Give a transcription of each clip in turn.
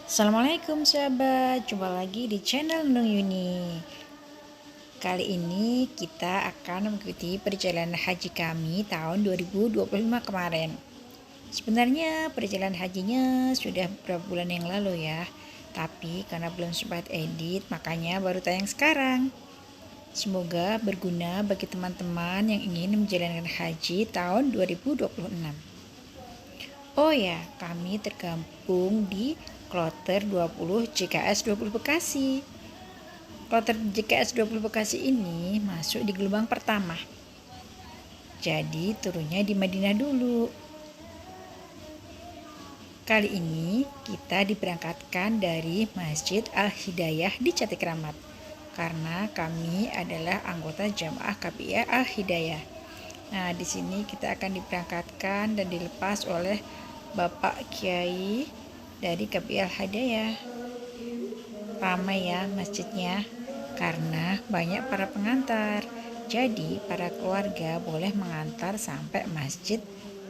Assalamualaikum sahabat, jumpa lagi di channel Nung Yuni. Kali ini kita akan mengikuti perjalanan haji kami tahun 2025 kemarin. Sebenarnya perjalanan hajinya sudah beberapa bulan yang lalu ya, tapi karena belum sempat edit makanya baru tayang sekarang. Semoga berguna bagi teman-teman yang ingin menjalankan haji tahun 2026. Oh ya, kami tergabung di Kloter 20 JKS 20 Bekasi. Kloter JKS 20 Bekasi ini masuk di gelombang pertama. Jadi turunnya di Madinah dulu. Kali ini kita diberangkatkan dari Masjid Al-Hidayah di Catikramat. Karena kami adalah anggota Jamaah KPIA Al-Hidayah. Nah, di sini kita akan diberangkatkan dan dilepas oleh Bapak Kiai dari KPIA Al-Hidayah. Ramai ya masjidnya karena banyak para pengantar. Jadi para keluarga boleh mengantar sampai Masjid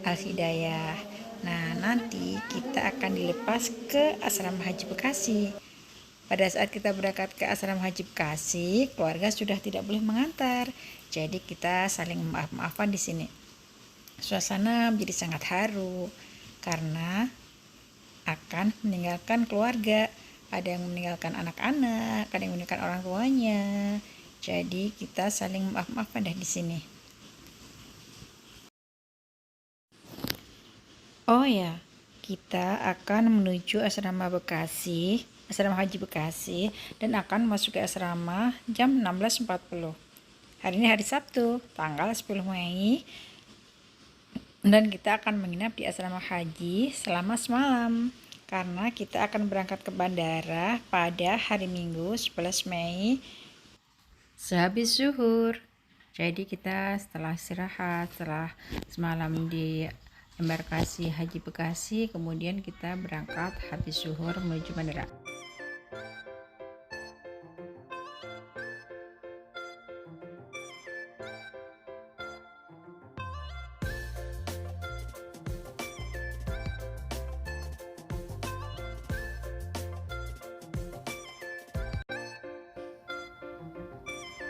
Al-Hidayah. Nah, nanti kita akan dilepas ke Asrama Haji Bekasi. Pada saat kita berangkat ke Asrama Haji Bekasi, keluarga sudah tidak boleh mengantar. Jadi kita saling maaf-maafan di sini. Suasana menjadi sangat haru karena akan meninggalkan keluarga. Ada yang meninggalkan anak-anak, ada yang meninggalkan orang tuanya. Jadi kita saling maaf-maafan di sini. Oh ya, kita akan menuju Asrama Bekasi, Asrama Haji Bekasi, dan akan masuk ke asrama jam 16.40. Hari ini hari Sabtu, tanggal 10 Mei, dan kita akan menginap di asrama haji selama semalam. Karena kita akan berangkat ke bandara pada hari Minggu 11 Mei sehabis zuhur. Jadi kita setelah istirahat, setelah semalam di embarkasi Haji Bekasi, kemudian kita berangkat habis zuhur menuju bandara.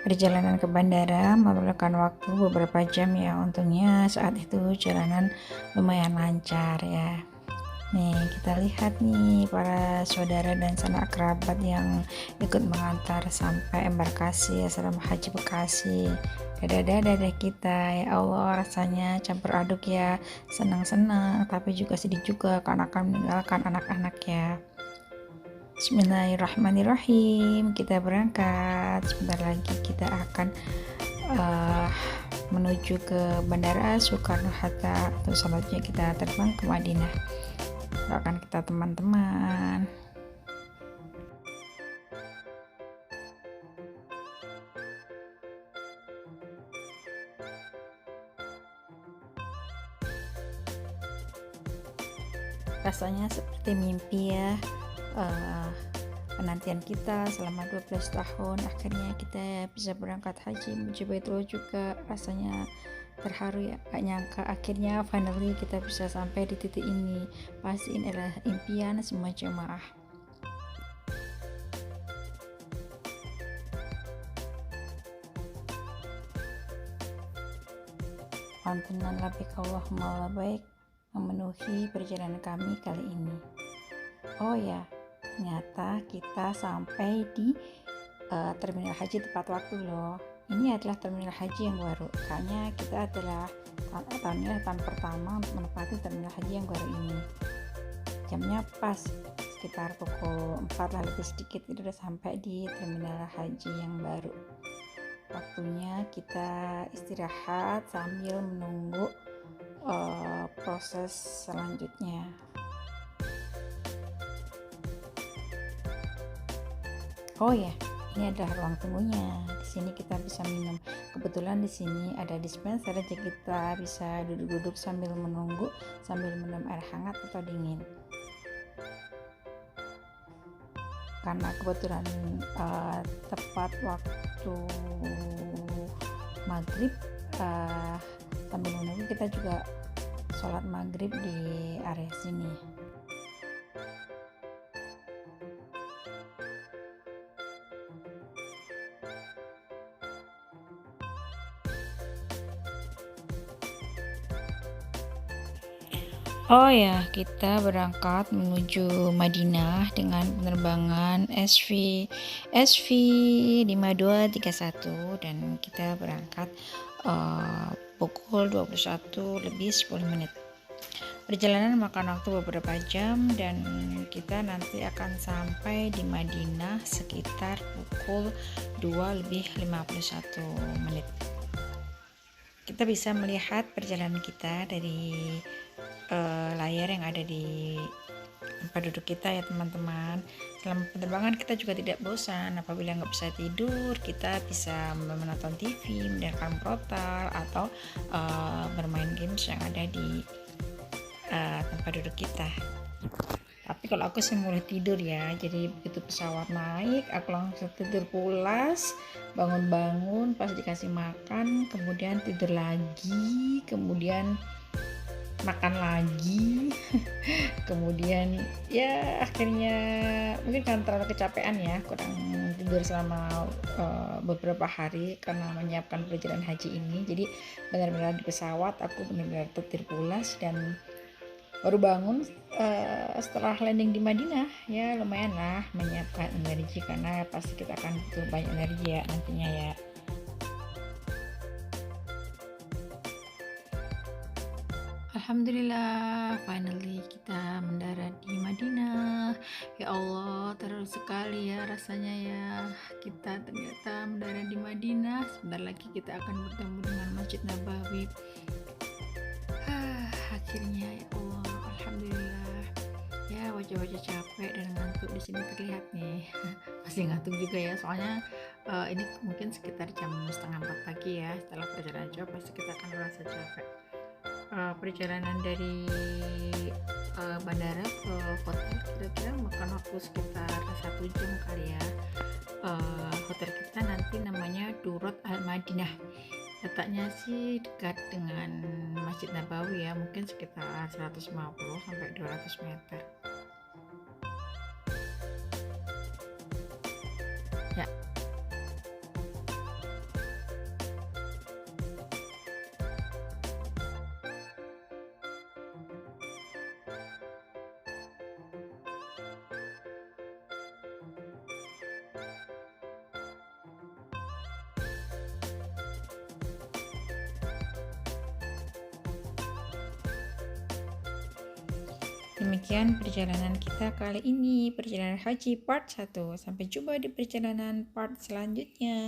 Perjalanan ke bandara memerlukan waktu beberapa jam ya. Untungnya saat itu jalanan lumayan lancar ya. Nih kita lihat nih para saudara dan sanak kerabat yang ikut mengantar sampai embarkasi Asrama Haji Bekasi. Dadah kita, ya Allah, rasanya campur aduk ya, senang-senang tapi juga sedih juga karena akan meninggalkan anak-anak ya. Bismillahirrahmanirrahim, kita berangkat. Sebentar lagi kita akan menuju ke Bandara Soekarno-Hatta, atau selanjutnya kita terbang ke Madinah. Doakan kita teman-teman. Rasanya seperti mimpi ya. Penantian kita selama 12 tahun, akhirnya kita bisa berangkat haji menuju Baitullah juga. Rasanya terharu ya, gak nyangka akhirnya finally kita bisa sampai di titik ini. Pasti ini adalah impian semua jemaah. Pantunan labbaik Allahumma labbaik memenuhi perjalanan kami kali ini. Oh ya, ternyata kita sampai di terminal haji tepat waktu loh. Ini adalah terminal haji yang baru. Kayaknya kita adalah tahun pertama untuk menempati terminal haji yang baru ini. Jamnya pas sekitar pukul 4 lah lebih sedikit, itu udah sampai di terminal haji yang baru. Waktunya kita istirahat sambil menunggu proses selanjutnya. Oh ya, ini adalah ruang tunggunya. Di sini kita bisa minum. Kebetulan di sini ada dispenser, jadi kita bisa duduk-duduk sambil menunggu, sambil minum air hangat atau dingin. Karena kebetulan tepat waktu maghrib, sambil menunggu kita juga sholat maghrib di area sini. Oh ya, kita berangkat menuju Madinah dengan penerbangan SV 5231 dan kita berangkat pukul 21 lebih 10 menit. Perjalanan makan waktu beberapa jam dan kita nanti akan sampai di Madinah sekitar pukul 2 lebih 51 menit. Kita bisa melihat perjalanan kita dari layar yang ada di tempat duduk kita ya teman-teman. Selama penerbangan kita juga tidak bosan. Apabila nggak bisa tidur, kita bisa menonton TV, mendengarkan portal atau bermain games yang ada di tempat duduk kita. Tapi kalau aku sih mulai tidur ya, jadi begitu pesawat naik aku langsung tidur pulas, bangun-bangun pas dikasih makan, kemudian tidur lagi, kemudian makan lagi kemudian ya akhirnya mungkin karena terlalu kecapean ya, kurang tidur selama beberapa hari karena menyiapkan perjalanan haji ini. Jadi benar-benar di pesawat aku benar-benar tertidur pulas dan baru bangun setelah landing di Madinah. Ya lumayan lah menyiapkan energi karena pasti kita akan butuh banyak energi ya nantinya ya. Alhamdulillah, finally kita mendarat di Madinah. Ya Allah, terharu sekali ya rasanya ya. Kita ternyata mendarat di Madinah. Sebentar lagi kita akan bertemu dengan Masjid Nabawi. Akhirnya ya Allah, alhamdulillah. Ya wajah-wajah capek dan ngantuk di sini terlihat nih. Masih ngantuk juga ya, soalnya ini mungkin sekitar jam 3:30 pagi ya. Setelah perjalanan jauh pasti kita akan merasa capek. Perjalanan dari bandara ke hotel kira-kira makan waktu sekitar 1 jam kali ya. Hotel kita nanti namanya Durot Al Madinah. Letaknya sih dekat dengan Masjid Nabawi ya, mungkin sekitar 150 sampai 200 meter. Ya, demikian perjalanan kita kali ini, perjalanan haji part 1. Sampai jumpa di perjalanan part selanjutnya.